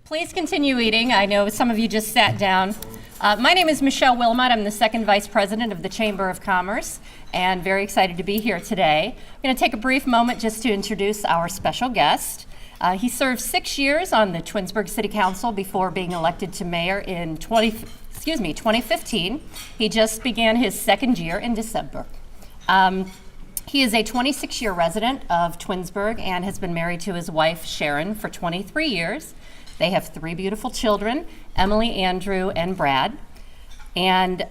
Please continue eating. I know some of you just sat down. My name is Michelle Wilmot. I'm the second vice president of the Chamber of Commerce and very excited to be here today. I'm going to take a brief moment just to introduce our special guest. He served 6 years on the Twinsburg City Council before being elected to mayor in 2015. He just began his second year in December. He is a 26-year resident of Twinsburg and has been married to his wife, Sharon, for 23 years. They have 3 beautiful children, Emily, Andrew, and Brad. And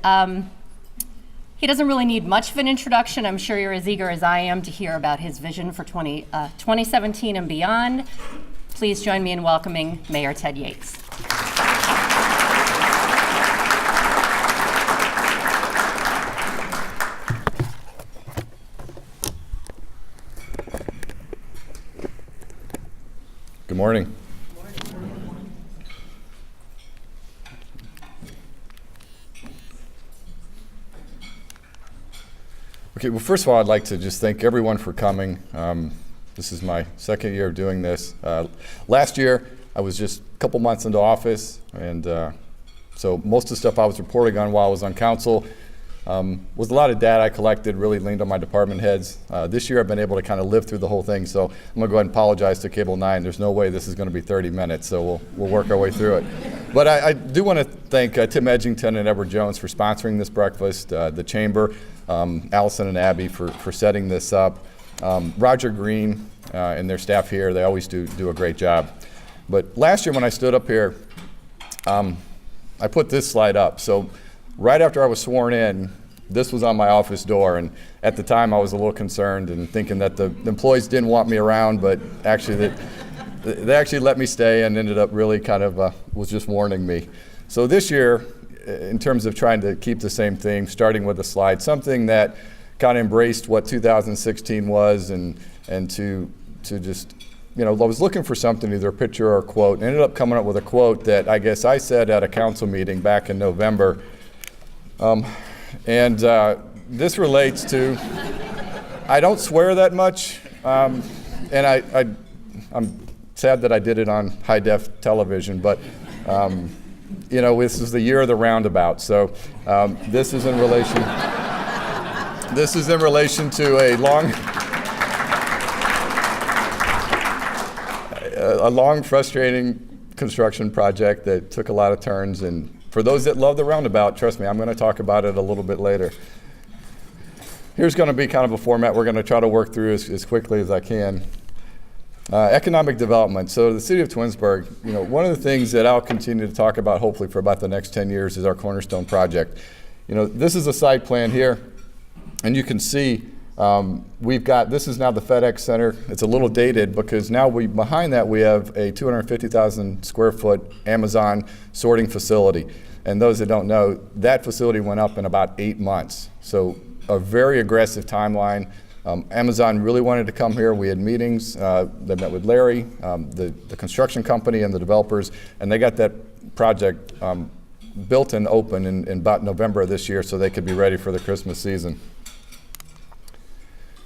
he doesn't really need much of an introduction. I'm sure you're as eager as I am to hear about his vision for 2017 and beyond. Please join me in welcoming Mayor Ted Yates. Good morning. Okay, well, first of all, I'd like to just thank everyone for coming. This is my second year of doing this. Last year, I was just a couple months into office, and so most of the stuff I was reporting on while I was on council was a lot of data I collected, really leaned on my department heads. This year, I've been able to kind of live through the whole thing, so I'm going to go ahead and apologize to Cable 9. There's no way this is going to be 30 minutes, so we'll work our way through it. But I do want to thank Tim Edgington and Edward Jones for sponsoring this breakfast, the Chamber, Allison and Abby for setting this up, Roger Green and their staff here. They always do a great job. But last year when I stood up here, I put this slide up. So right after I was sworn in, this was on my office door, and at the time I was a little concerned and thinking that the employees didn't want me around, but actually they actually let me stay and ended up really kind of was just warning me. So this year, in terms of trying to keep the same theme, starting with a slide, something that kind of embraced what 2016 was and to just, you know, I was looking for something, either a picture or a quote, and ended up coming up with a quote that I guess I said at a council meeting back in November. This relates to, I don't swear that much, and I'm sad that I did it on high-def television, but you know, this is the year of the roundabout, so this is in relation to a long, frustrating construction project that took a lot of turns. And for those that love the roundabout, trust me, I'm going to talk about it a little bit later. Here's going to be kind of a format we're going to try to work through as quickly as I can. Economic development. So the city of Twinsburg, you know, one of the things that I'll continue to talk about hopefully for about the next 10 years is our Cornerstone project. You know, this is a site plan here, and you can see this is now the FedEx Center. It's a little dated because now behind that we have a 250,000 square foot Amazon sorting facility. And those that don't know, that facility went up in about 8 months. So a very aggressive timeline. Amazon really wanted to come here. We had meetings. They met with Larry, the construction company, and the developers, and they got that project built and open in about November of this year so they could be ready for the Christmas season.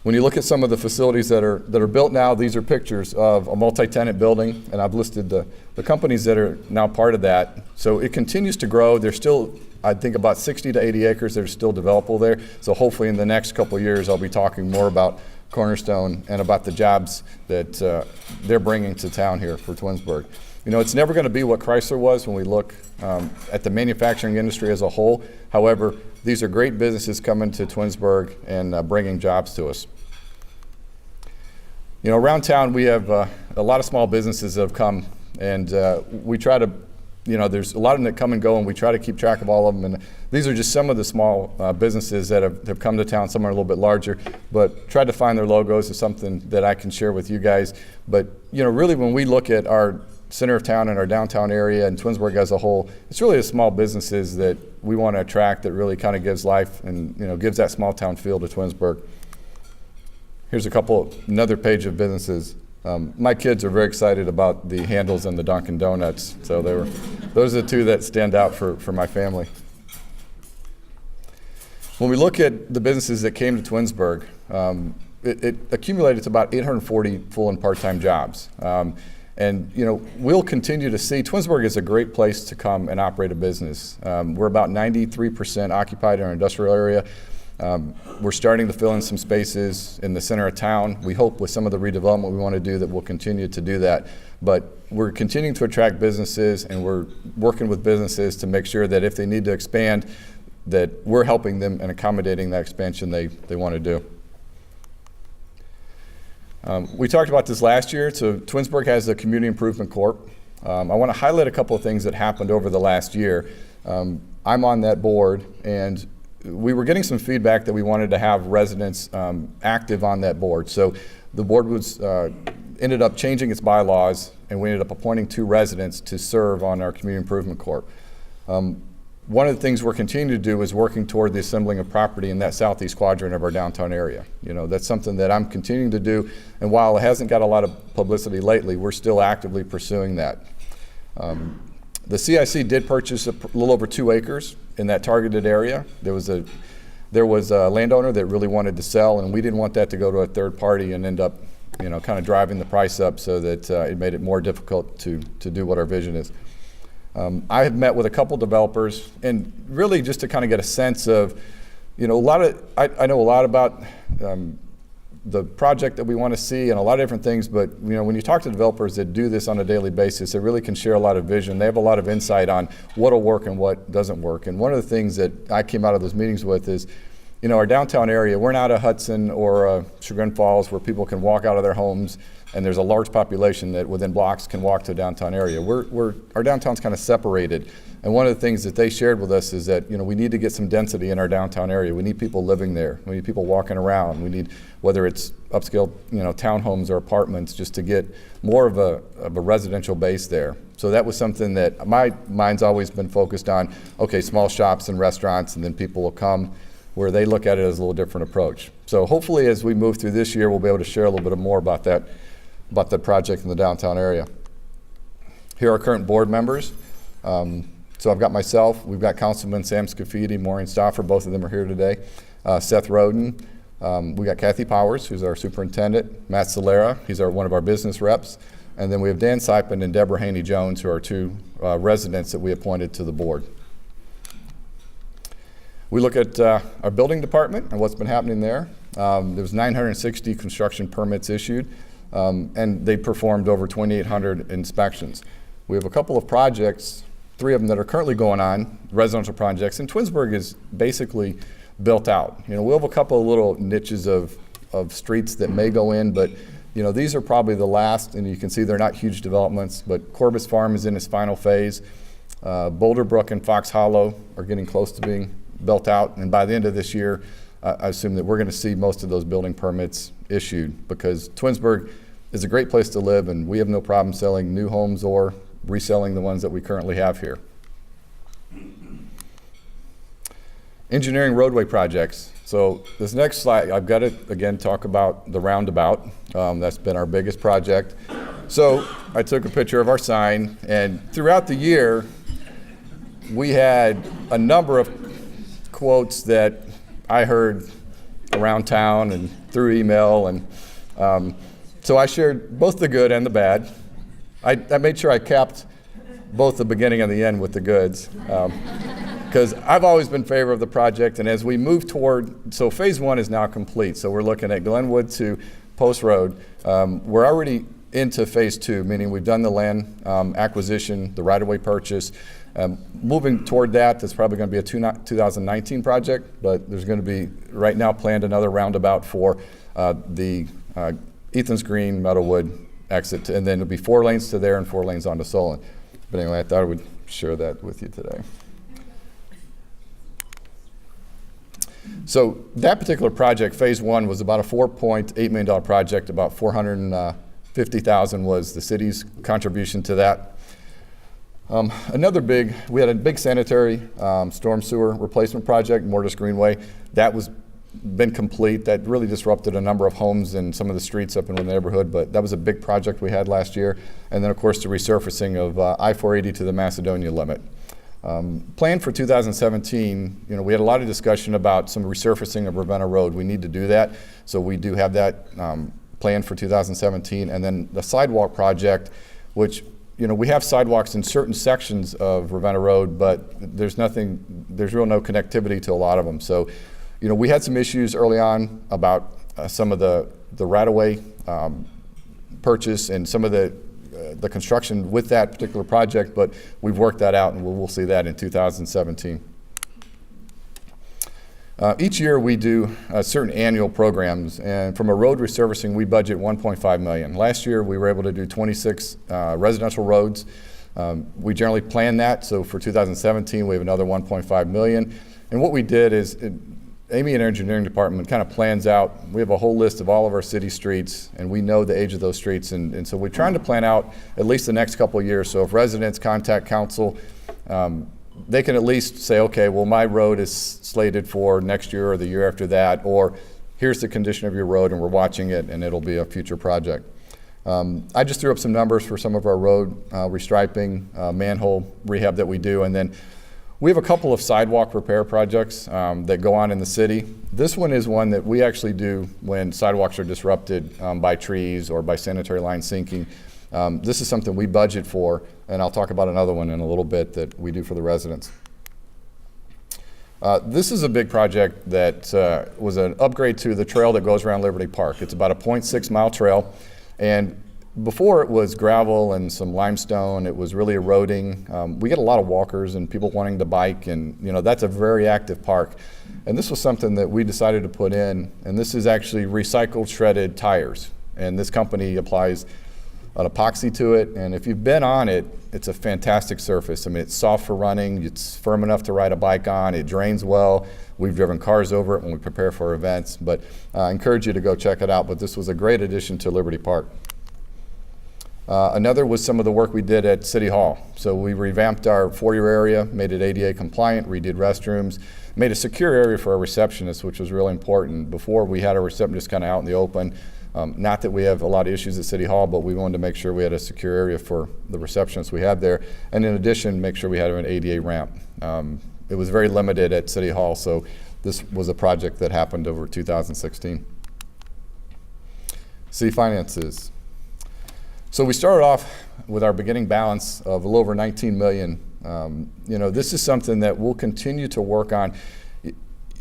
When you look at some of the facilities that are built now, these are pictures of a multi-tenant building, and I've listed the companies that are now part of that. So it continues to grow. There's still, I think, about 60 to 80 acres that are still developable there. So hopefully in the next couple of years, I'll be talking more about Cornerstone and about the jobs that they're bringing to town here for Twinsburg. You know, it's never going to be what Chrysler was when we look at the manufacturing industry as a whole. However, these are great businesses coming to Twinsburg and bringing jobs to us. You know, around town we have a lot of small businesses that have come, and we try to, you know, there's a lot of them that come and go, and we try to keep track of all of them. And these are just some of the small businesses that have come to town. Some are a little bit larger, but try to find their logos is something that I can share with you guys. But, you know, really when we look at our center of town and our downtown area and Twinsburg as a whole, it's really the small businesses that we want to attract that really kind of gives life and, you know, gives that small town feel to Twinsburg. Here's another page of businesses. My kids are very excited about the handles and the Dunkin' Donuts, so those are the two that stand out for my family. When we look at the businesses that came to Twinsburg, it accumulated to about 840 full and part-time jobs. And we'll continue to see, Twinsburg is a great place to come and operate a business. We're about 93% occupied in our industrial area. We're starting to fill in some spaces in the center of town. We hope with some of the redevelopment we want to do that we'll continue to do that. But we're continuing to attract businesses, and we're working with businesses to make sure that if they need to expand, that we're helping them and accommodating that expansion they want to do. We talked about this last year. So Twinsburg has a Community Improvement Corp. I want to highlight a couple of things that happened over the last year. I'm on that board, and we were getting some feedback that we wanted to have residents active on that board. So the board was ended up changing its bylaws, and we ended up appointing 2 residents to serve on our Community Improvement Corp. One of the things we're continuing to do is working toward the assembling of property in that southeast quadrant of our downtown area. That's something that I'm continuing to do, and while it hasn't got a lot of publicity lately, we're still actively pursuing that. The CIC did purchase a little over 2 acres in that targeted area. There was a landowner that really wanted to sell, and we didn't want that to go to a third party and end up kind of driving the price up so that it made it more difficult to do what our vision is. I have met with a couple developers, and really just to kind of get a sense of, I know a lot about the project that we want to see and a lot of different things, but when you talk to developers that do this on a daily basis, they really can share a lot of vision. They have a lot of insight on what'll work and what doesn't work. And one of the things that I came out of those meetings with is, our downtown area, we're not a Hudson or a Chagrin Falls where people can walk out of their homes and there's a large population that within blocks can walk to a downtown area. Our downtown's kind of separated. And one of the things that they shared with us is that, we need to get some density in our downtown area. We need people living there. We need people walking around. We need, whether it's upscale, townhomes or apartments, just to get more of a residential base there. So that was something that my mind's always been focused on. Okay, small shops and restaurants, and then people will come, where they look at it as a little different approach. So hopefully as we move through this year, we'll be able to share a little bit more about that project in the downtown area. Here are our current board members. So I've got myself, we've got Councilman Sam Scafidi, Maureen Stauffer, both of them are here today. Seth Roden, we got Kathy Powers, who's our superintendent, Matt Solera, he's one of our business reps, and then we have Dan Sipin and Deborah Haney-Jones, who are 2 residents that we appointed to the board. We look at our building department and what's been happening there. There was 960 construction permits issued, and they performed over 2,800 inspections. We have a couple of projects, 3 of them that are currently going on, residential projects, and Twinsburg is basically built out. We'll have a couple of little niches of streets that may go in, but these are probably the last, and you can see they're not huge developments, but Corbis Farm is in its final phase. Boulder Brook and Fox Hollow are getting close to being built out, and by the end of this year, I assume that we're going to see most of those building permits issued, because Twinsburg is a great place to live, and we have no problem selling new homes or reselling the ones that we currently have here. Engineering roadway projects. So this next slide, I've got to again talk about the roundabout. That's been our biggest project. So I took a picture of our sign, and throughout the year, we had a number of quotes that I heard around town and through email, and so I shared both the good and the bad. I made sure I capped both the beginning and the end with the goods, because I've always been in favor of the project, and as we move toward, so phase 1 is now complete, so we're looking at Glenwood to Post Road. We're already into phase 2, meaning we've done the land acquisition, the right-of-way purchase. Moving toward that, that's probably going to be a 2019 project, but there's going to be, right now, planned another roundabout for the Ethan's Green, Meadowwood exit, and then it'll be 4 lanes to there and 4 lanes onto Solon. But anyway, I thought I would share that with you today. So that particular project, phase 1, was about a $4.8 million project. About $450,000 was the city's contribution to that. We had a big sanitary storm sewer replacement project, Mortis Greenway. That was been complete. That really disrupted a number of homes and some of the streets up in the neighborhood, but that was a big project we had last year. And then, of course, the resurfacing of I-480 to the Macedonia limit. Planned for 2017, we had a lot of discussion about some resurfacing of Ravenna Road. We need to do that, so we do have that planned for 2017. And then the sidewalk project, which, we have sidewalks in certain sections of Ravenna Road, but there's no connectivity to a lot of them. So, we had some issues early on about some of the right-of-way purchase and some of the construction with that particular project, but we've worked that out, and we'll see that in 2017. Each year we do certain annual programs, and from a road resurfacing we budget $1.5 million. Last year we were able to do 26 residential roads. We generally plan that, so for 2017 we have another $1.5 million. And what we did is, Amy and our engineering department kind of plans out, we have a whole list of all of our city streets, and we know the age of those streets, and so we're trying to plan out at least the next couple of years. So if residents contact council, they can at least say, okay, well, my road is slated for next year or the year after that, or here's the condition of your road and we're watching it and it'll be a future project. I just threw up some numbers for some of our road restriping, manhole rehab that we do, and then we have a couple of sidewalk repair projects that go on in the city. This one is one that we actually do when sidewalks are disrupted by trees or by sanitary lines sinking. This is something we budget for, and I'll talk about another one in a little bit that we do for the residents. This is a big project that was an upgrade to the trail that goes around Liberty Park. It's about a 0.6 mile trail, and before it was gravel and some limestone. It was really eroding. We get a lot of walkers and people wanting to bike, and that's a very active park. And this was something that we decided to put in, and this is actually recycled shredded tires. And this company applies an epoxy to it, and if you've been on it, it's a fantastic surface. I mean, it's soft for running, it's firm enough to ride a bike on, it drains well. We've driven cars over it when we prepare for events, but I encourage you to go check it out. But this was a great addition to Liberty Park. Another was some of the work we did at City Hall. So we revamped our foyer area, made it ADA compliant, redid restrooms, made a secure area for our receptionists, which was really important. Before, we had our receptionists kind of out in the open. Not that we have a lot of issues at City Hall, but we wanted to make sure we had a secure area for the receptionists we had there. And in addition, make sure we had an ADA ramp. It was very limited at City Hall, so this was a project that happened over 2016. City finances. So we started off with our beginning balance of a little over 19 million. This is something that we'll continue to work on.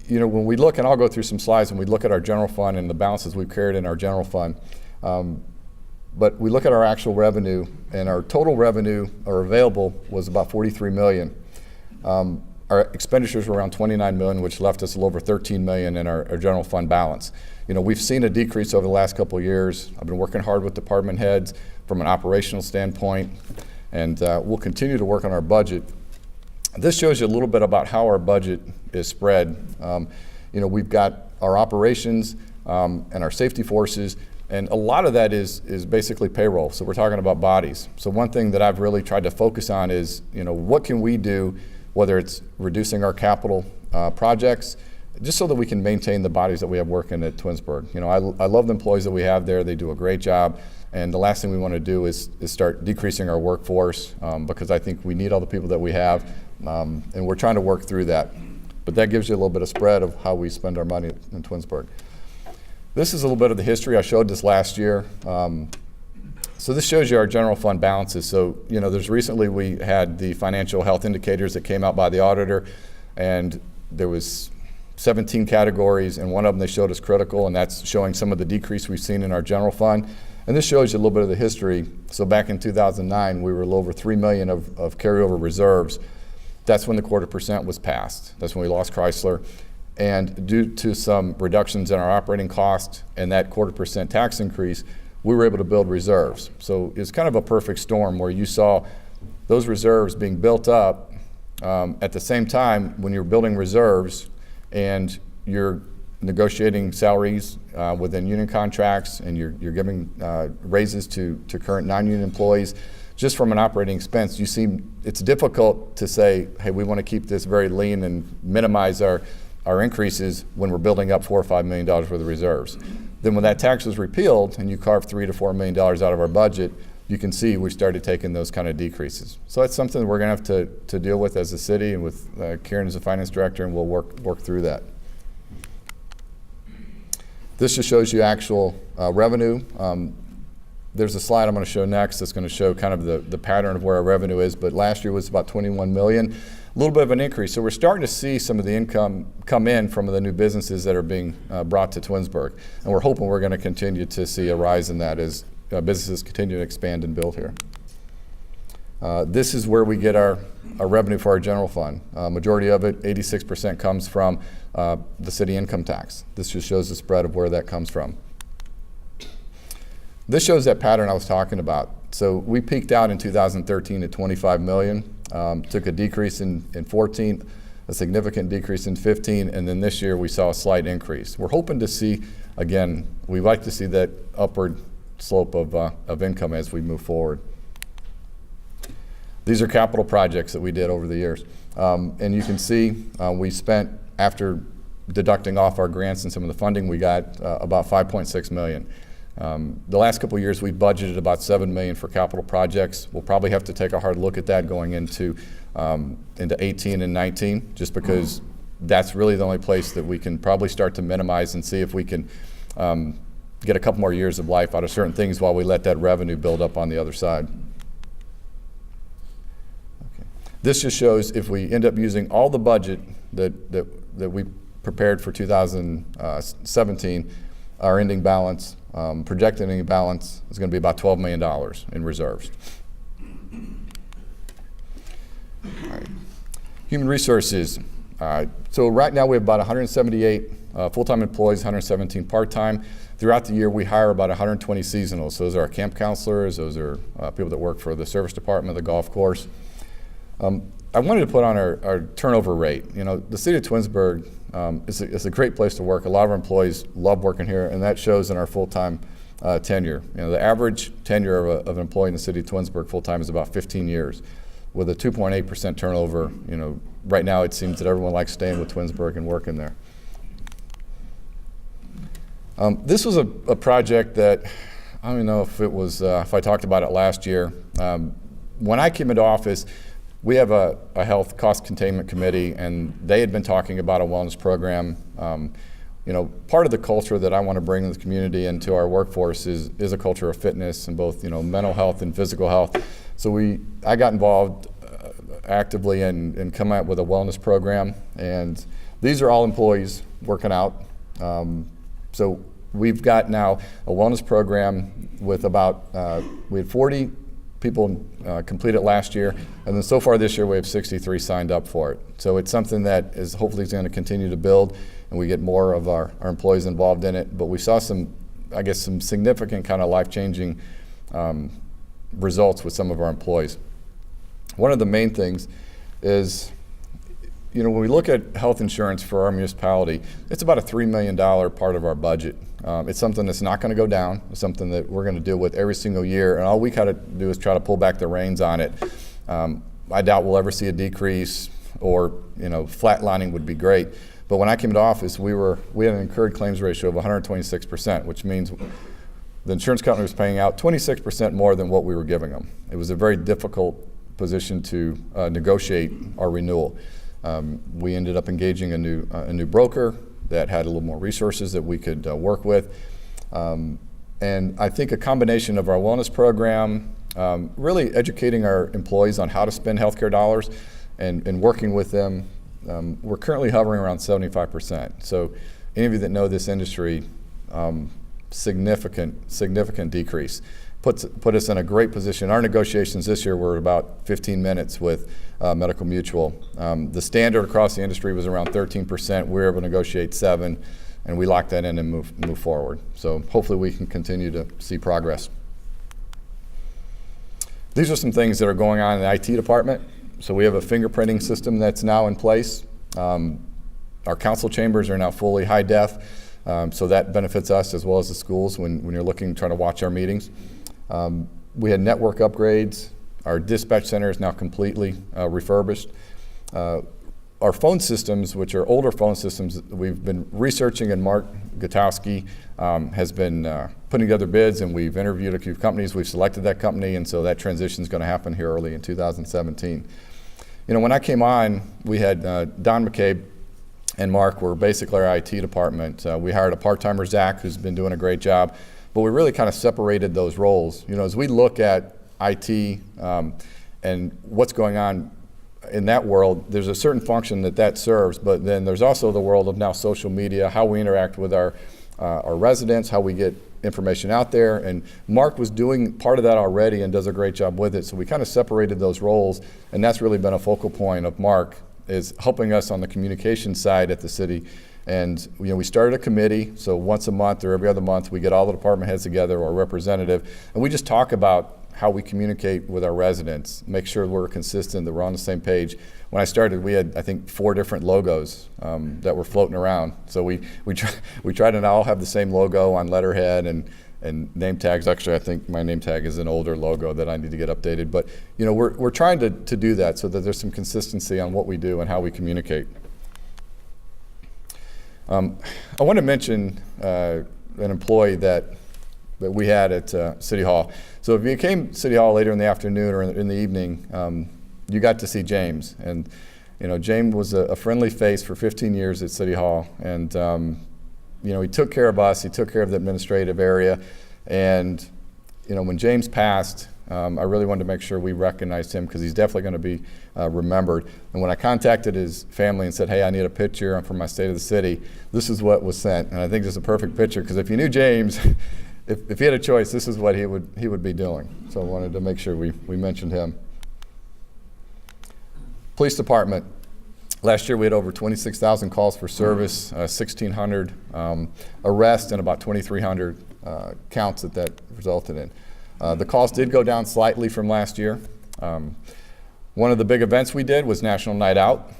When we look, and I'll go through some slides, and we look at our general fund and the balances we've carried in our general fund, but we look at our actual revenue, and our total revenue or available was about 43 million. Our expenditures were around 29 million, which left us a little over 13 million in our general fund balance. We've seen a decrease over the last couple of years. I've been working hard with department heads from an operational standpoint, and we'll continue to work on our budget. This shows you a little bit about how our budget is spread. We've got our operations and our safety forces, and a lot of that is basically payroll. So we're talking about bodies. So one thing that I've really tried to focus on is, what can we do, whether it's reducing our capital projects, just so that we can maintain the bodies that we have working at Twinsburg. I love the employees that we have there. They do a great job. And the last thing we want to do is start decreasing our workforce because I think we need all the people that we have. And we're trying to work through that. But that gives you a little bit of spread of how we spend our money in Twinsburg. This is a little bit of the history. I showed this last year. So this shows you our general fund balances. So, there's recently we had the financial health indicators that came out by the auditor, and there was 17 categories, and one of them they showed us critical, and that's showing some of the decrease we've seen in our general fund. And this shows you a little bit of the history. So back in 2009, we were a little over 3 million of carryover reserves. That's when the 0.25% was passed. That's when we lost Chrysler. And due to some reductions in our operating cost and that 0.25% tax increase, we were able to build reserves. So it's kind of a perfect storm where you saw those reserves being built up at the same time when you're building reserves and you're negotiating salaries within union contracts, and you're giving raises to current non-union employees. Just from an operating expense, it's difficult to say, hey, we want to keep this very lean and minimize our increases when we're building up $4 or $5 million worth of reserves. Then when that tax was repealed and you carved $3 to $4 million out of our budget, you can see we started taking those kind of decreases. So that's something that we're going to have to deal with as a city, and with Karen as the finance director, and we'll work through that. This just shows you actual revenue. There's a slide I'm going to show next that's going to show kind of the pattern of where our revenue is, but last year was about 21 million, a little bit of an increase. So we're starting to see some of the income come in from the new businesses that are being brought to Twinsburg, and we're hoping we're going to continue to see a rise in that as businesses continue to expand and build here. This is where we get our revenue for our general fund. Majority of it, 86%, comes from the city income tax. This just shows the spread of where that comes from. This shows that pattern I was talking about. So we peaked out in 2013 at 25 million, took a decrease in 14, a significant decrease in 15, and then this year we saw a slight increase. We're hoping to see, again, we like to see that upward slope of income as we move forward. These are capital projects that we did over the years. And you can see we spent, after deducting off our grants and some of the funding, we got about 5.6 million. The last couple of years, we budgeted about 7 million for capital projects. We'll probably have to take a hard look at that going into 18 and 19, just because that's really the only place that we can probably start to minimize and see if we can get a couple more years of life out of certain things while we let that revenue build up on the other side. Okay. This just shows if we end up using all the budget that we prepared for 2017, our ending balance, projected ending balance is going to be about $12 million in reserves. All right. Human resources. So right now we have about 178 full-time employees, 117 part-time. Throughout the year we hire about 120 seasonals. So those are our camp counselors, those are people that work for the service department, the golf course. I wanted to put on our turnover rate. You know, the city of Twinsburg is a great place to work. A lot of our employees love working here, and that shows in our full-time tenure. You know, the average tenure of an employee in the city of Twinsburg full-time is about 15 years. With a 2.8% turnover, you know, right now it seems that everyone likes staying with Twinsburg and working there. This was a project that, I don't even know if it was, if I talked about it last year. When I came into office, we have a health cost containment committee, and they had been talking about a wellness program. You know, part of the culture that I want to bring in the community and to our workforce is a culture of fitness and both, you know, mental health and physical health. So I got involved actively and come out with a wellness program, and these are all employees working out. So we've got now a wellness program with about, we had 40 people complete it last year, and then so far this year we have 63 signed up for it. So it's something that is hopefully going to continue to build, and we get more of our employees involved in it. But we saw some, I guess, some significant kind of life-changing results with some of our employees. One of the main things is, you know, when we look at health insurance for our municipality, it's about a $3 million part of our budget. It's something that's not going to go down. It's something that we're going to deal with every single year, and all we got to do is try to pull back the reins on it. I doubt we'll ever see a decrease, or, you know, flatlining would be great. But when I came into office, we had an incurred claims ratio of 126%, which means the insurance company was paying out 26% more than what we were giving them. It was a very difficult position to negotiate our renewal. We ended up engaging a new broker that had a little more resources that we could work with. And I think a combination of our wellness program, really educating our employees on how to spend healthcare dollars and working with them, we're currently hovering around 75%. So any of you that know this industry, significant decrease. Put us in a great position. Our negotiations this year were about 15 minutes with Medical Mutual. The standard across the industry was around 13%. We were able to negotiate 7%, and we locked that in and move forward. So hopefully we can continue to see progress. These are some things that are going on in the IT department. So we have a fingerprinting system that's now in place. Our council chambers are now fully high def, so that benefits us as well as the schools when you're looking, trying to watch our meetings. We had network upgrades. Our dispatch center is now completely refurbished. Our phone systems, which are older phone systems, we've been researching, and Mark Gutowski has been putting together bids, and we've interviewed a few companies. We've selected that company, and so that transition is going to happen here early in 2017. You know, when I came on, we had Don McCabe and Mark were basically our IT department. We hired a part-timer, Zach, who's been doing a great job. but we really kind of separated those roles. You know, as we look at IT and what's going on in that world, there's a certain function that serves, but then there's also the world of now social media, how we interact with our residents, how we get information out there, and Mark was doing part of that already and does a great job with it, so we kind of separated those roles, and that's really been a focal point of Mark, is helping us on the communication side at the city. And you know, we started a committee, so once a month or every other month we get all the department heads together or a representative, and we just talk about how we communicate with our residents, make sure we're consistent, that we're on the same page. When I started, we had, I think, 4 different logos that were floating around. So we try to now all have the same logo on letterhead and name tags. Actually, I think my name tag is an older logo that I need to get updated. But you know, we're trying to do that so that there's some consistency on what we do and how we communicate. I want to mention an employee that we had at City Hall. So if you came to City Hall later in the afternoon or in the evening, you got to see James. And you know, James was a friendly face for 15 years at City Hall. And you know, he took care of us, he took care of the administrative area. And you know, when James passed, I really wanted to make sure we recognized him because he's definitely going to be remembered. And when I contacted his family and said, hey, I need a picture from my State of the City, this is what was sent. And I think this is a perfect picture because if you knew James, if he had a choice, this is what he would be doing. So I wanted to make sure we mentioned him. Police Department. Last year we had over 26,000 calls for service, 1,600 arrests, and about 2,300 counts that resulted in. The calls did go down slightly from last year. One of the big events we did was National Night Out.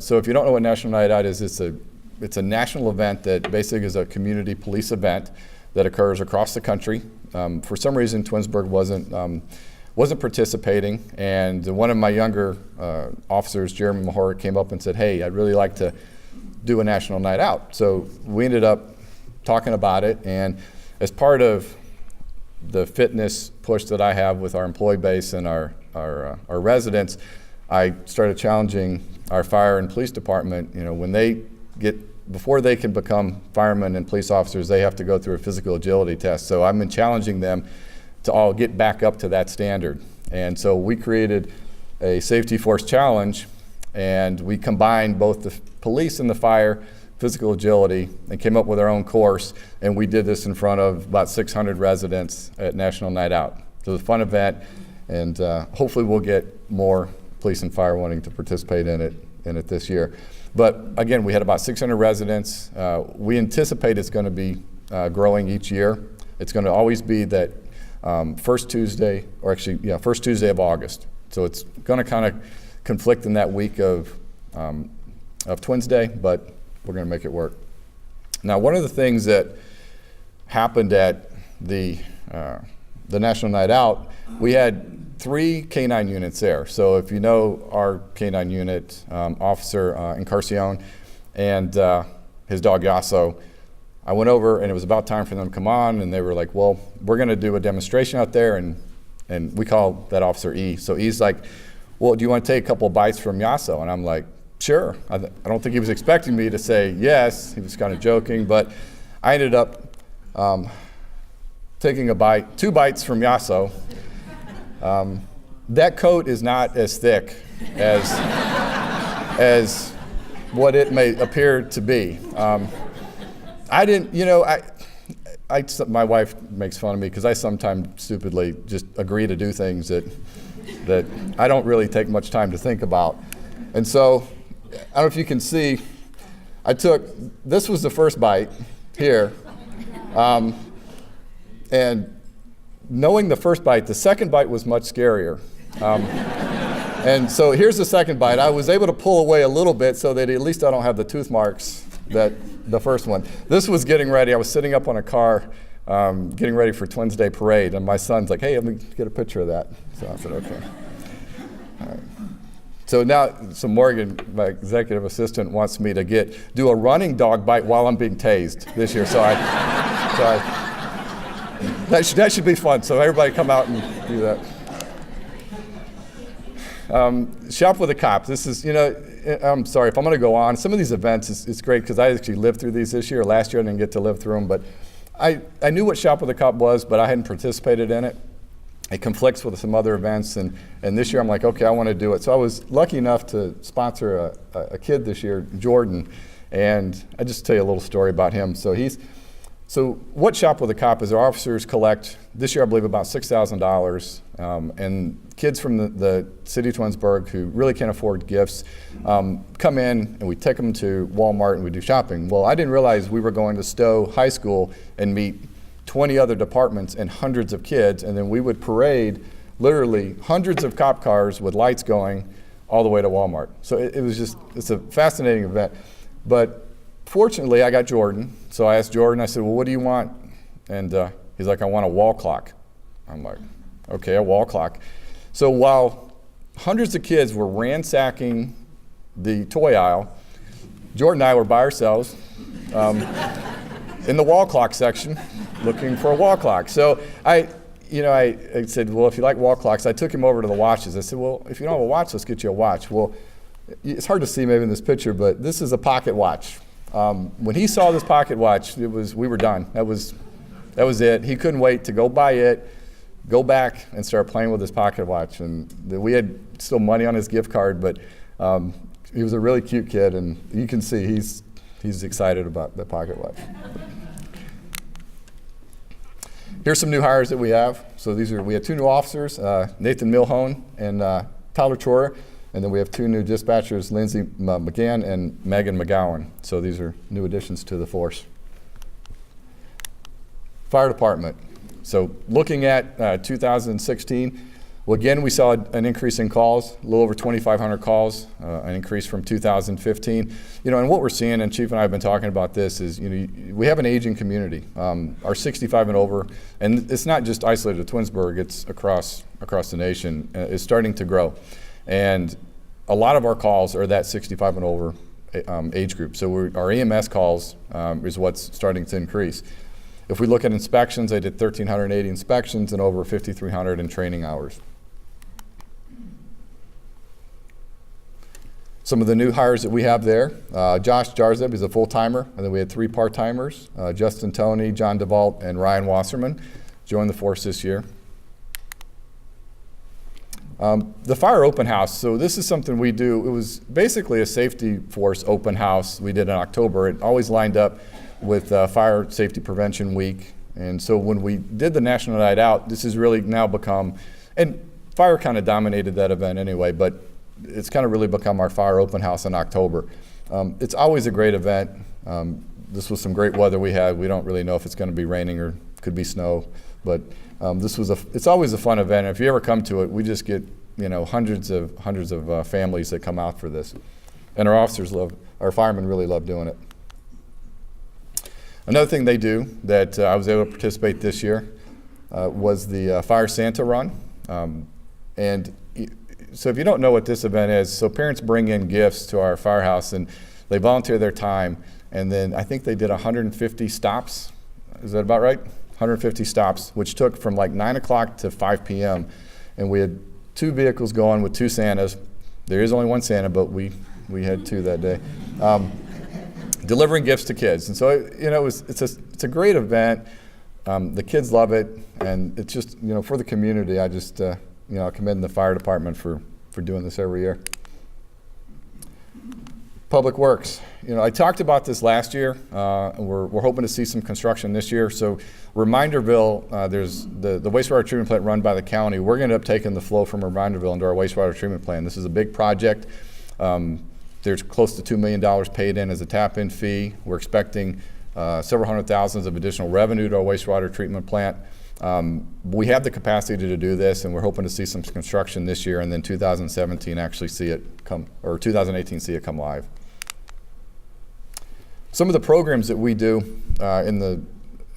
So if you don't know what National Night Out is, it's a national event that basically is a community police event that occurs across the country. For some reason, Twinsburg wasn't participating, and one of my younger officers, Jeremy Mahora, came up and said, hey, I'd really like to do a National Night Out. So we ended up talking about it, and as part of the fitness push that I have with our employee base and our residents, I started challenging our fire and police department. You know, when before they can become firemen and police officers, they have to go through a physical agility test. So I've been challenging them to all get back up to that standard. And so we created a safety force challenge, and we combined both the police and the fire physical agility and came up with our own course, and we did this in front of about 600 residents at National Night Out. So it was a fun event, and hopefully we'll get more police and fire wanting to participate in it this year. But again, we had about 600 residents. We anticipate it's going to be growing each year. It's going to always be that first Tuesday of August. So it's going to kind of conflict in that week of Twins Day, but we're going to make it work. Now, one of the things that happened at the National Night Out, we had 3 K-9 units there. So if you know our K-9 unit, Officer Encarnacion and his dog Yasso, I went over and it was about time for them to come on, and they were like, well, we're going to do a demonstration out there, and we call that officer E. So E's like, well, do you want to take a couple of bites from Yasso? And I'm like, sure. I don't think he was expecting me to say yes. He was kind of joking, but I ended up taking 2 bites from Yasso. That coat is not as thick as what it may appear to be. I didn't, you know, my wife makes fun of me because I sometimes stupidly just agree to do things that I don't really take much time to think about. And so, I don't know if you can see, this was the first bite here. And knowing the first bite, the second bite was much scarier. And so here's the second bite. I was able to pull away a little bit so that at least I don't have the tooth marks that the first one. This was getting ready. I was sitting up on a car getting ready for Twins Day parade, and my son's like, hey, let me get a picture of that. So I said, okay. All right. So Morgan, my executive assistant, wants me to do a running dog bite while I'm being tased this year. That should be fun. So everybody come out and do that. Shop with a Cop. This is, you know, I'm sorry if I'm going to go on. Some of these events, it's great because I actually lived through these this year. Last year I didn't get to live through them, but I knew what Shop with a Cop was, but I hadn't participated in it. It conflicts with some other events, and this year I'm like, okay, I want to do it. So I was lucky enough to sponsor a kid this year, Jordan, and I just tell you a little story about him. So what Shop with a Cop is, our officers collect, this year I believe about $6,000, and kids from the city of Twinsburg who really can't afford gifts come in, and we take them to Walmart and we do shopping. Well, I didn't realize we were going to Stowe High School and meet 20 other departments and hundreds of kids, and then we would parade literally hundreds of cop cars with lights going all the way to Walmart. So it's a fascinating event. But fortunately, I got Jordan. So I asked Jordan, I said, well, what do you want? And he's like, I want a wall clock. I'm like, okay, a wall clock. So while hundreds of kids were ransacking the toy aisle, Jordan and I were by ourselves in the wall clock section looking for a wall clock. So I said, well, if you like wall clocks, I took him over to the watches. I said, well, if you don't have a watch, let's get you a watch. Well, it's hard to see maybe in this picture, but this is a pocket watch. When he saw this pocket watch, we were done. That was it. He couldn't wait to go buy it, go back and start playing with his pocket watch. And we had still money on his gift card, but he was a really cute kid, and you can see he's excited about the pocket watch. Here's some new hires that we have. So we have 2 new officers, Nathan Milhone and Tyler Troyer, and then we have 2 new dispatchers, Lindsay McGann and Megan McGowan. So these are new additions to the force. Fire department. So looking at 2016, well, again, we saw an increase in calls, a little over 2,500 calls, an increase from 2015. And what we're seeing, and Chief and I have been talking about this, is we have an aging community. Our 65 and over, and it's not just isolated to Twinsburg, it's across the nation, is starting to grow. And a lot of our calls are that 65 and over age group. So our EMS calls is what's starting to increase. If we look at inspections, I did 1,380 inspections and over 5,300 in training hours. Some of the new hires that we have there, Josh Jarzeb is a full-timer, and then we had 3 part-timers, Justin Toney, John DeVault, and Ryan Wasserman joined the force this year. The fire open house, so this is something we do. It was basically a safety force open house we did in October. It always lined up with Fire Safety Prevention Week, and so when we did the National Night Out, this has really now become, and fire kind of dominated that event anyway, but it's kind of really become our fire open house in October. It's always a great event. This was some great weather we had. We don't really know if it's going to be raining or could be snow, but it's always a fun event. If you ever come to it, we just get hundreds of families that come out for this, and our firemen really love doing it. Another thing they do that I was able to participate this year was the Fire Santa Run, and so if you don't know what this event is, so parents bring in gifts to our firehouse and they volunteer their time, and then I think they did 150 stops. Is that about right? 150 stops, which took from like 9 o'clock to 5 p.m. And we had 2 vehicles going with 2 Santas. There is only 1 Santa, but we had 2 that day. Delivering gifts to kids. And so it's a great event. The kids love it, and it's just for the community. I just I commend the fire department for doing this every year. Public Works. I talked about this last year, and we're hoping to see some construction this year. So Reminderville, there's the wastewater treatment plant run by the county. We're going to end up taking the flow from Reminderville into our wastewater treatment plant. This is a big project. There's close to $2 million paid in as a tap-in fee. We're expecting several hundred thousands of additional revenue to our wastewater treatment plant. We have the capacity to do this, and we're hoping to see some construction this year, and then 2017 actually see it come, or 2018 see it come live. Some of the programs that we do in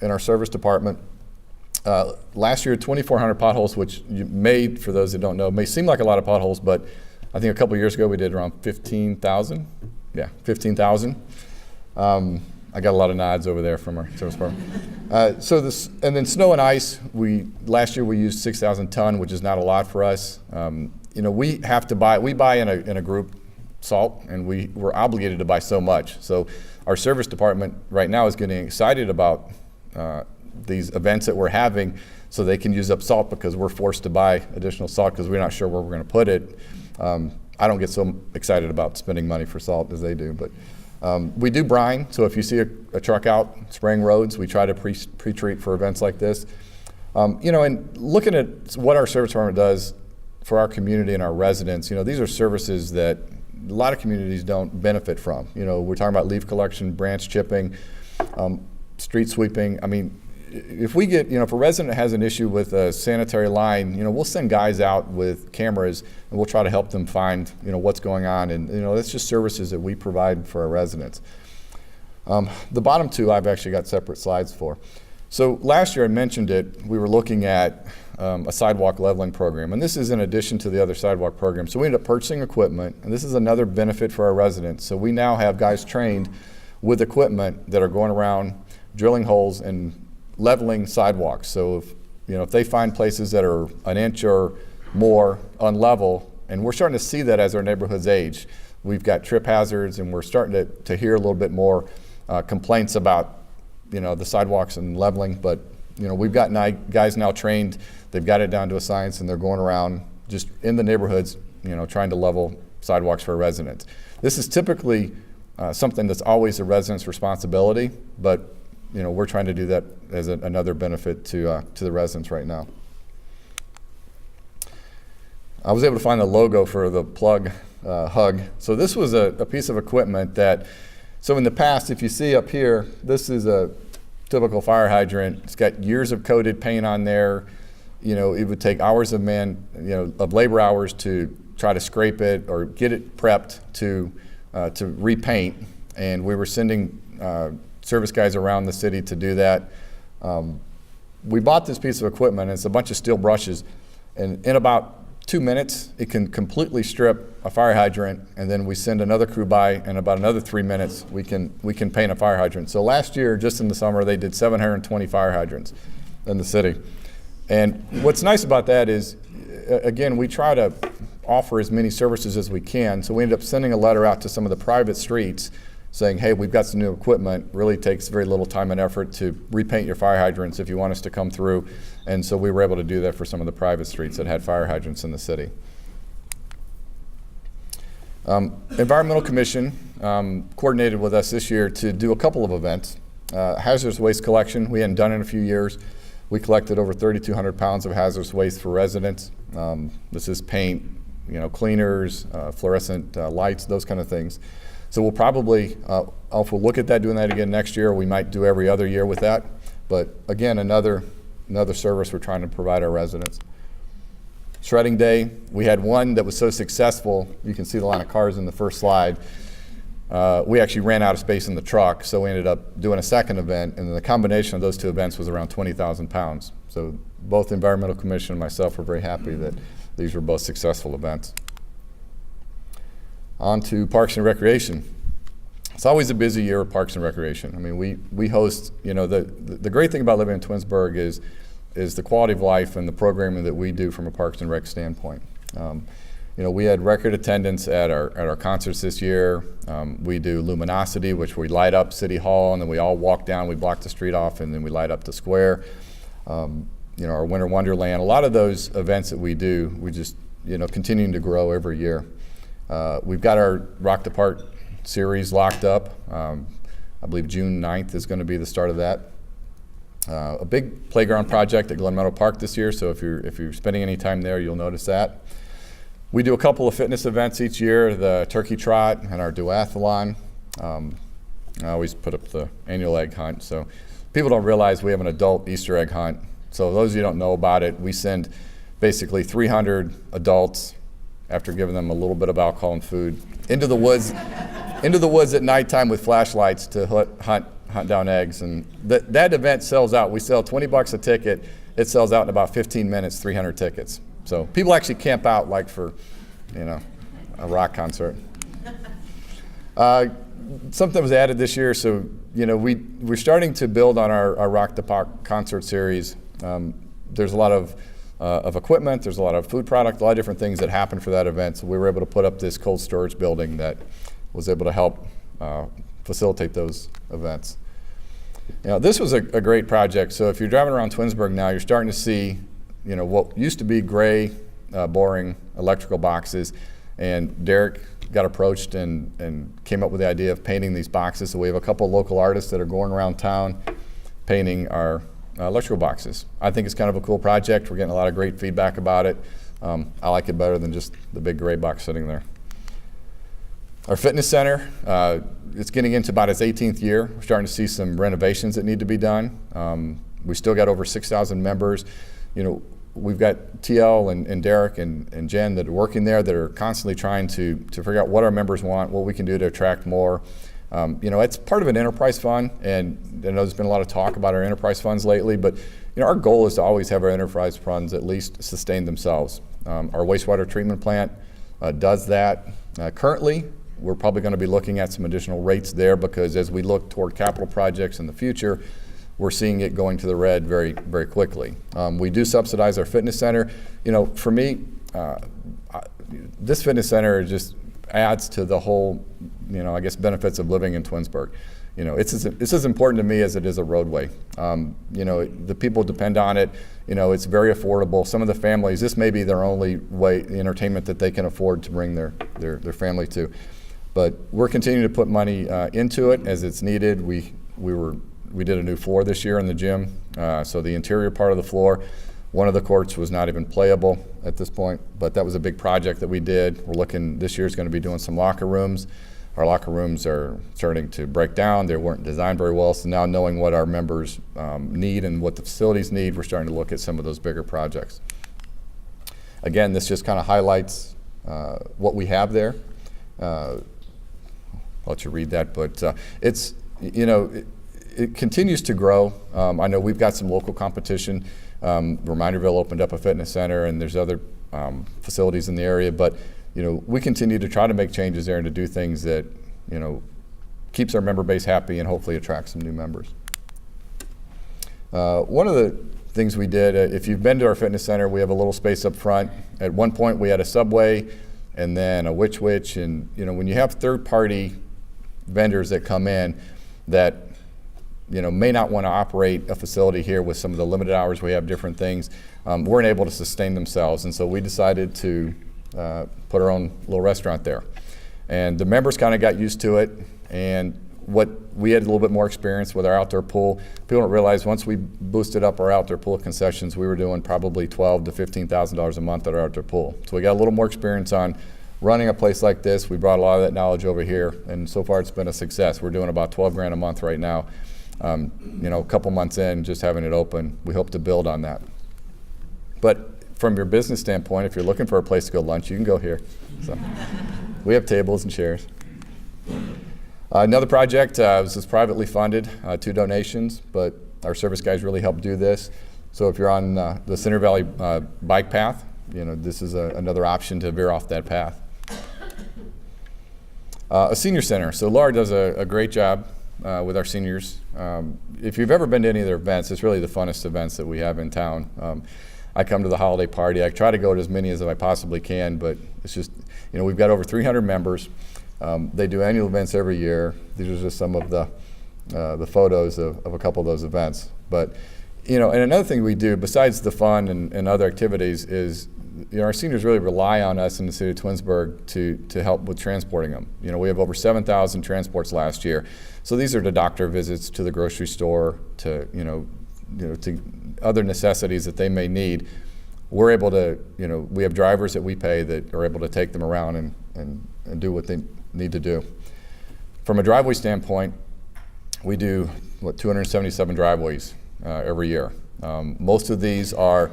our service department, last year 2,400 potholes, which for those that don't know, may seem like a lot of potholes, but I think a couple years ago we did around 15,000. Yeah, 15,000. I got a lot of nods over there from our service department. And then snow and ice. Last year we used 6,000 ton, which is not a lot for us. We buy in a group salt, and we're obligated to buy so much. So our service department right now is getting excited about these events that we're having so they can use up salt, because we're forced to buy additional salt because we're not sure where we're going to put it. I don't get so excited about spending money for salt as they do, but we do brine. So if you see a truck out spraying roads, we try to pre-treat for events like this. And looking at what our service department does for our community and our residents, these are services that a lot of communities don't benefit from. We're talking about leaf collection, branch chipping, street sweeping. I mean, if we get, if a resident has an issue with a sanitary line, we'll send guys out with cameras and we'll try to help them find, what's going on. And, that's just services that we provide for our residents. The bottom two I've actually got separate slides for. So last year I mentioned it, we were looking at a sidewalk leveling program, and this is in addition to the other sidewalk programs. So we ended up purchasing equipment, and this is another benefit for our residents. So we now have guys trained with equipment that are going around drilling holes and leveling sidewalks. So if they find places that are an inch or more unlevel, and we're starting to see that as our neighborhoods age. We've got trip hazards, and we're starting to hear a little bit more complaints about the sidewalks and leveling, but we've got guys now trained. They've got it down to a science, and they're going around just in the neighborhoods, trying to level sidewalks for residents. This is typically something that's always a resident's responsibility, but we're trying to do that as another benefit to the residents right now. I was able to find the logo for the plug hug. So this was a piece of equipment that, so in the past, if you see up here, this is a typical fire hydrant. It's got years of coated paint on there. It would take hours of of labor hours to try to scrape it or get it prepped to repaint. And we were sending service guys around the city to do that. We bought this piece of equipment, and it's a bunch of steel brushes, and in about 2 minutes it can completely strip a fire hydrant, and then we send another crew by, and about another 3 minutes we can paint a fire hydrant. So last year, just in the summer, they did 720 fire hydrants in the city. And what's nice about that is, again, we try to offer as many services as we can. So we ended up sending a letter out to some of the private streets saying, hey, we've got some new equipment. Really takes very little time and effort to repaint your fire hydrants if you want us to come through. And so we were able to do that for some of the private streets that had fire hydrants in the city. Environmental Commission coordinated with us this year to do a couple of events. Hazardous waste collection, we hadn't done it in a few years. We collected over 3,200 pounds of hazardous waste for residents. This is paint, cleaners, fluorescent lights, those kind of things. So we'll probably, if we'll look at that, doing that again next year, we might do every other year with that. But again, another service we're trying to provide our residents. Shredding Day, we had one that was so successful, you can see the line of cars in the first slide. We actually ran out of space in the truck, so we ended up doing a second event, and the combination of those two events was around 20,000 pounds. So both the Environmental Commission and myself were very happy that these were both successful events. On to Parks and Recreation. It's always a busy year of Parks and Recreation. I mean, we host, the great thing about living in Twinsburg is the quality of life and the programming that we do from a Parks and Rec standpoint. We had record attendance at our concerts this year. We do Luminosity, which we light up City Hall, and then we all walk down, we block the street off, and then we light up the square. Our Winter Wonderland, a lot of those events that we do, we just, continuing to grow every year. We've got our Rock the Park series locked up. I believe June 9th is going to be the start of that. A big playground project at Glen Meadow Park this year, so if you're spending any time there, you'll notice that. We do a couple of fitness events each year, the Turkey Trot and our duathlon. I always put up the annual egg hunt, so people don't realize we have an adult Easter egg hunt. So those of you who don't know about it, we send basically 300 adults, after giving them a little bit of alcohol and food, into the woods at nighttime with flashlights to hunt down eggs. And that event sells out. We sell $20 a ticket. It sells out in about 15 minutes, 300 tickets. So people actually camp out like for, a rock concert. Something was added this year, so we're starting to build on our Rock the Park concert series. There's a lot of equipment, there's a lot of food product, a lot of different things that happen for that event. So we were able to put up this cold storage building that was able to help facilitate those events. This was a great project. So if you're driving around Twinsburg now, you're starting to see, what used to be gray, boring electrical boxes. And Derek got approached and came up with the idea of painting these boxes. So we have a couple of local artists that are going around town painting our electrical boxes. I think it's kind of a cool project. We're getting a lot of great feedback about it. I like it better than just the big gray box sitting there. Our fitness center, it's getting into about its 18th year. We're starting to see some renovations that need to be done. We still got over 6,000 members. We've got TL and Derek and Jen that are working there that are constantly trying to figure out what our members want, what we can do to attract more. It's part of an enterprise fund, and I know there's been a lot of talk about our enterprise funds lately, but our goal is to always have our enterprise funds at least sustain themselves. Our wastewater treatment plant does that. Currently, we're probably going to be looking at some additional rates there because as we look toward capital projects in the future, we're seeing it going to the red very, very quickly. We do subsidize our fitness center. For me, this fitness center just adds to the whole, benefits of living in Twinsburg. It's as important to me as it is a roadway. The people depend on it. It's very affordable. Some of the families, this may be their only way, entertainment that they can afford to bring their family to. But we're continuing to put money into it as it's needed. We did a new floor this year in the gym. So the interior part of the floor, one of the courts was not even playable at this point, but that was a big project that we did. We're looking, this year's going to be doing some locker rooms. Our locker rooms are starting to break down. They weren't designed very well, so now knowing what our members need and what the facilities need, we're starting to look at some of those bigger projects. Again, this just kind of highlights what we have there. I'll let you read that, but it continues to grow. I know we've got some local competition. Reminderville opened up a fitness center, and there's other facilities in the area, but we continue to try to make changes there and to do things that, keeps our member base happy and hopefully attracts some new members. One of the things we did, if you've been to our fitness center, we have a little space up front. At one point we had a Subway and then a Which Wich, and when you have third-party vendors that come in that may not want to operate a facility here with some of the limited hours we have, different things, weren't able to sustain themselves, and so we decided to put our own little restaurant there. And the members kind of got used to it, and we had a little bit more experience with our outdoor pool. People don't realize once we boosted up our outdoor pool concessions, we were doing probably $12,000 to $15,000 a month at our outdoor pool. So we got a little more experience on running a place like this. We brought a lot of that knowledge over here, and so far it's been a success. We're doing about $12,000 a month right now. A couple months in, just having it open, we hope to build on that. But from your business standpoint, if you're looking for a place to go lunch, you can go here. So we have tables and chairs. Another project was privately funded, 2 donations, but our service guys really helped do this. So if you're on the Center Valley bike path, this is another option to veer off that path. A senior center. So Laura does a great job with our seniors. If you've ever been to any of their events, it's really the funnest events that we have in town. I come to the holiday party. I try to go to as many as I possibly can, but it's just, we've got over 300 members. They do annual events every year. These are just some of the photos of a couple of those events. But, and another thing we do besides the fun and other activities is, our seniors really rely on us in the city of Twinsburg to help with transporting them. We have over 7,000 transports last year. So these are to doctor visits, to the grocery store, to other necessities that they may need. We're able to, we have drivers that we pay that are able to take them around and do what they need to do. From a driveway standpoint, we do 277 driveways every year. Most of these are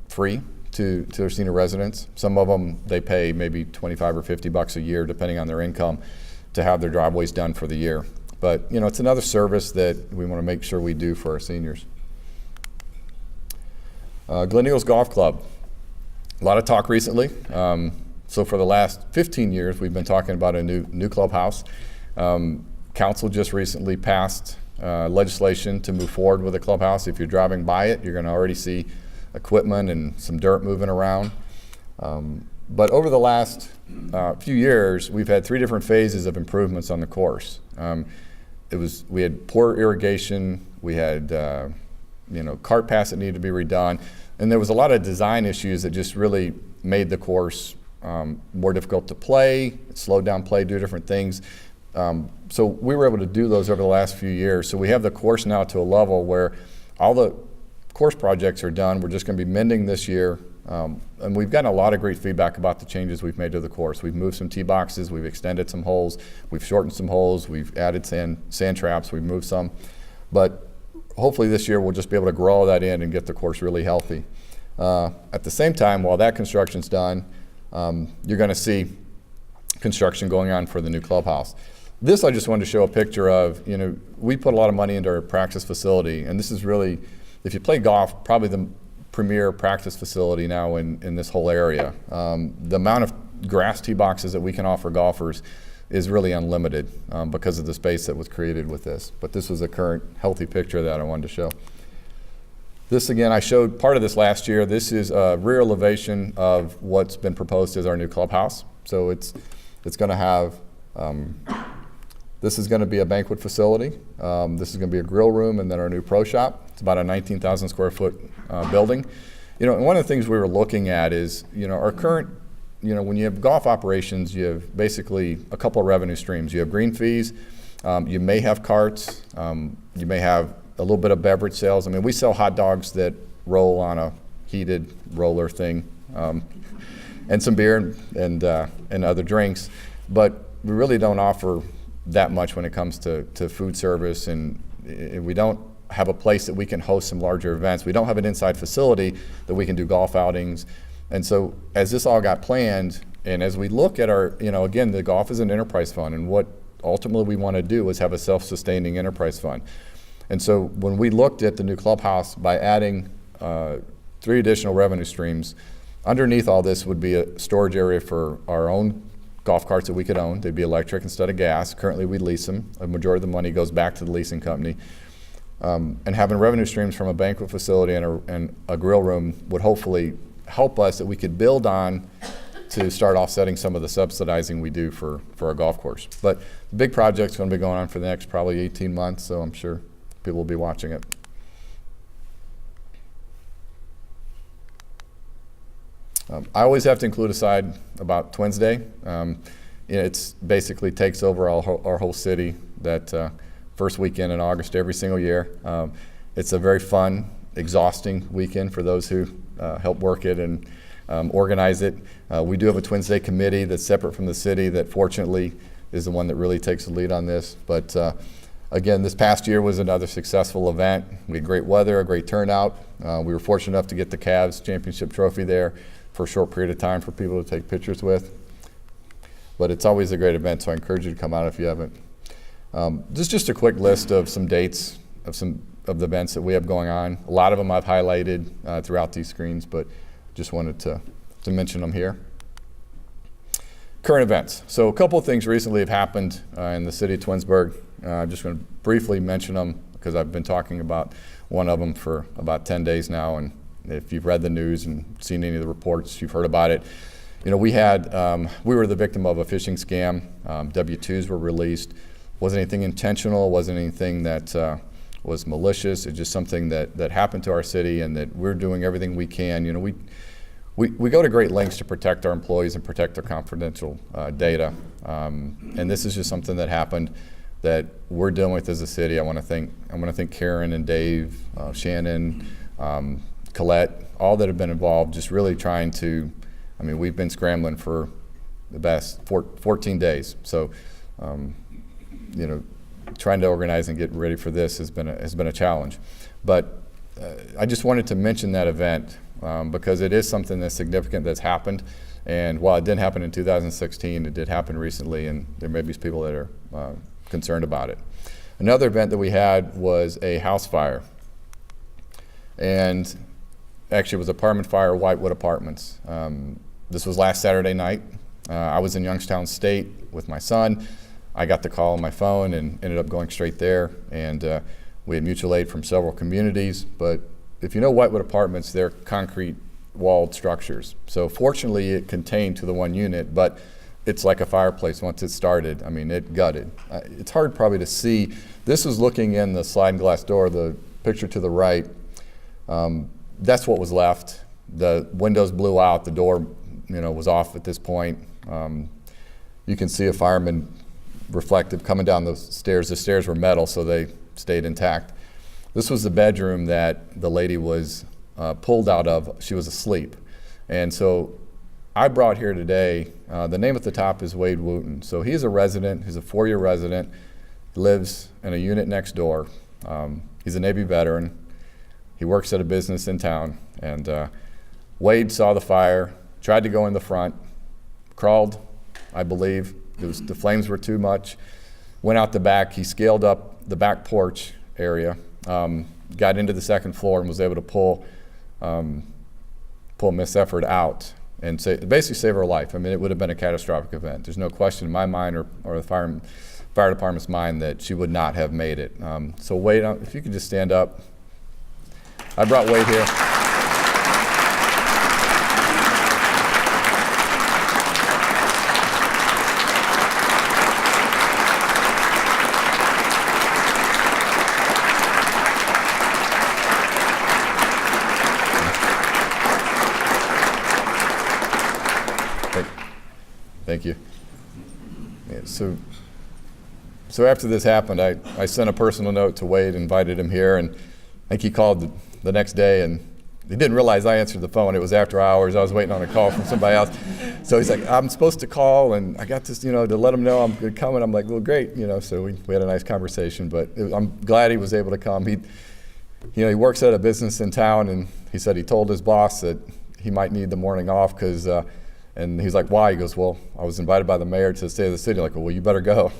free to their senior residents. Some of them they pay maybe $25 or $50 a year, depending on their income, to have their driveways done for the year. But it's another service that we want to make sure we do for our seniors. Glen Eagles Golf Club. A lot of talk recently. So for the last 15 years, we've been talking about a new clubhouse. Council just recently passed legislation to move forward with a clubhouse. If you're driving by it, you're going to already see equipment and some dirt moving around. But over the last few years, we've had 3 different phases of improvements on the course. we had poor irrigation, we had cart paths that needed to be redone, and there was a lot of design issues that just really made the course more difficult to play, slowed down play, do different things. So we were able to do those over the last few years. So we have the course now to a level where all the course projects are done. We're just going to be mending this year. And we've gotten a lot of great feedback about the changes we've made to the course. We've moved some tee boxes, we've extended some holes, we've shortened some holes, we've added sand traps, we've moved some. But hopefully this year we'll just be able to grow all that in and get the course really healthy. At the same time, while that construction's done, you're going to see construction going on for the new clubhouse. This I just wanted to show a picture of. We put a lot of money into our practice facility, and this is really, if you play golf, probably the premier practice facility now in this whole area. The amount of grass tee boxes that we can offer golfers is really unlimited because of the space that was created with this. But this was a current healthy picture that I wanted to show. This again, I showed part of this last year. This is a rear elevation of what's been proposed as our new clubhouse. So it's going to have, this is going to be a banquet facility. This is going to be a grill room, and then our new pro shop. It's about a 19,000 square foot building. And one of the things we were looking at is, our current, when you have golf operations, you have basically a couple of revenue streams. You have green fees, you may have carts, you may have a little bit of beverage sales. I mean, we sell hot dogs that roll on a heated roller thing, and some beer and other drinks, but we really don't offer that much when it comes to food service, and we don't have a place that we can host some larger events. We don't have an inside facility that we can do golf outings. And so as this all got planned, and as we look at our, again, the golf is an enterprise fund, and what ultimately we want to do is have a self-sustaining enterprise fund. And so when we looked at the new clubhouse, by adding 3 additional revenue streams, underneath all this would be a storage area for our own golf carts that we could own. They'd be electric instead of gas. Currently we lease them. A majority of the money goes back to the leasing company. And having revenue streams from a banquet facility and a grill room would hopefully help us that we could build on to start offsetting some of the subsidizing we do for our golf course. But the big project's going to be going on for the next probably 18 months, so I'm sure people will be watching it. I always have to include a side about Twins Day. It's basically takes over our whole city, that first weekend in August every single year. It's a very fun, exhausting weekend for those who help work it and organize it. We do have a Twins Day committee that's separate from the city that fortunately is the one that really takes the lead on this. But again, this past year was another successful event. We had great weather, a great turnout. We were fortunate enough to get the Cavs championship trophy there for a short period of time for people to take pictures with. But it's always a great event, so I encourage you to come out if you haven't. Just a quick list of some dates of some of the events that we have going on. A lot of them I've highlighted throughout these screens, but just wanted to mention them here. Current events. So a couple of things recently have happened in the city of Twinsburg. I'm just going to briefly mention them because I've been talking about one of them for about 10 days now, and if you've read the news and seen any of the reports, you've heard about it. We were the victim of a phishing scam. W-2s were released. Wasn't anything intentional, wasn't anything that was malicious. It's just something that happened to our city, and that we're doing everything we can. We go to great lengths to protect our employees and protect their confidential data. And this is just something that happened that we're dealing with as a city. I want to thank Karen and Dave, Shannon, Colette, all that have been involved, just really trying to, we've been scrambling for the best 14 days. So, trying to organize and get ready for this has been a challenge. But I just wanted to mention that event because it is something that's significant that's happened. And while it didn't happen in 2016, it did happen recently, and there may be people that are concerned about it. Another event that we had was a house fire. And actually it was apartment fire, Whitewood Apartments. This was last Saturday night. I was in Youngstown State with my son. I got the call on my phone and ended up going straight there. And we had mutual aid from several communities. But if you know Whitewood Apartments, they're concrete walled structures. So fortunately it contained to the one unit, but it's like a fireplace once it started. I mean, it gutted. It's hard probably to see. This was looking in the sliding glass door, the picture to the right. That's what was left. The windows blew out. The door, was off at this point. You can see a fireman reflective coming down the stairs. The stairs were metal, so they stayed intact. This was the bedroom that the lady was pulled out of. She was asleep. And so I brought here today, the name at the top is Wade Wooten. So he's a resident, he's a 4-year resident, lives in a unit next door. He's a Navy veteran. He works at a business in town. And Wade saw the fire, tried to go in the front, crawled, I believe. The flames were too much. Went out the back. He scaled up the back porch area, got into the second floor, and was able to pull Miss Efford out and basically save her life. I mean, it would have been a catastrophic event. There's no question in my mind or the fire department's mind that she would not have made it. So Wade, if you could just stand up. I brought Wade here. Thank you. Yeah, so after this happened, I sent a personal note to Wade, invited him here, and I think he called the next day, and he didn't realize I answered the phone. It was after hours. I was waiting on a call from somebody else. So he's like, I'm supposed to call, and I got this, to let him know I'm coming. I'm like, well, great, so we had a nice conversation, but I'm glad he was able to come. He works at a business in town, and he said he told his boss that he might need the morning off because and he's like, why? He goes, well, I was invited by the mayor to stay in the city. I'm like, well, you better go.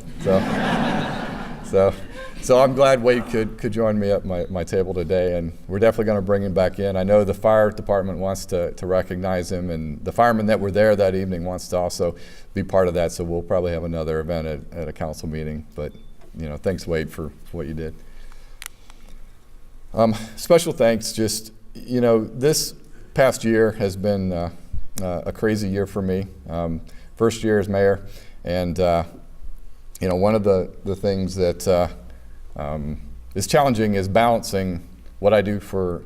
So I'm glad Wade could join me at my table today, and we're definitely going to bring him back in. I know the fire department wants to recognize him, and the firemen that were there that evening wants to also be part of that, so we'll probably have another event at a council meeting. But, thanks, Wade, for what you did. Special thanks, this past year has been a crazy year for me. First year as mayor, and one of the things that is challenging is balancing what I do for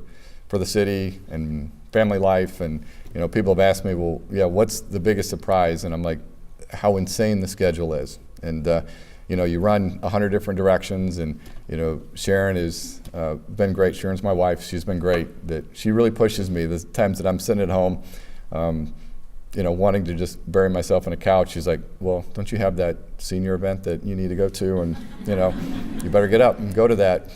the city and family life. And people have asked me, well, yeah, what's the biggest surprise? And I'm like, how insane the schedule is. And you run 100 different directions, and Sharon has been great. Sharon's my wife. She's been great. That she really pushes me. The times that I'm sitting at home, wanting to just bury myself on a couch, she's like, well, don't you have that senior event that you need to go to? And, you better get up and go to that,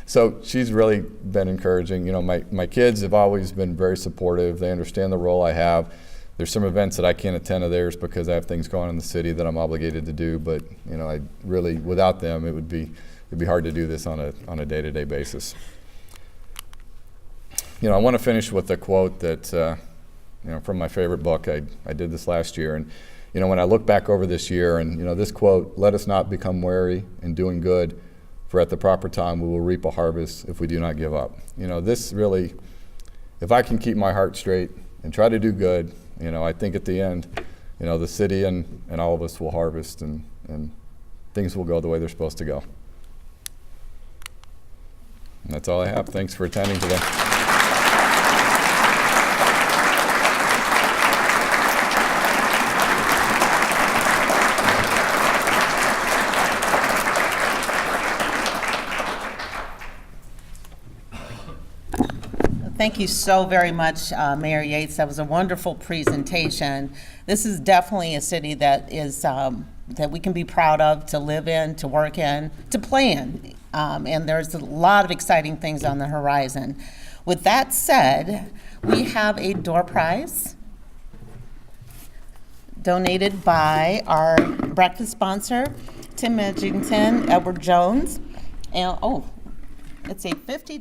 So she's really been encouraging. My kids have always been very supportive. They understand the role I have. There's some events that I can't attend of theirs because I have things going on in the city that I'm obligated to do. But, I really, without them, it'd be hard to do this on a day-to-day basis. I want to finish with a quote that, from my favorite book. I did this last year, and when I look back over this year, and this quote, let us not become weary in doing good, for at the proper time we will reap a harvest if we do not give up. This really, if I can keep my heart straight and try to do good, I think at the end, the city and all of us will harvest, and things will go the way they're supposed to go. And that's all I have. Thanks for attending today. Thank you so very much, Mayor Yates. That was a wonderful presentation. This is definitely a city that is that we can be proud of, to live in, to work in, to play in. And there's a lot of exciting things on the horizon. With that said, we have a door prize donated by our breakfast sponsor, Tim Edgington, Edward Jones. And it's a $50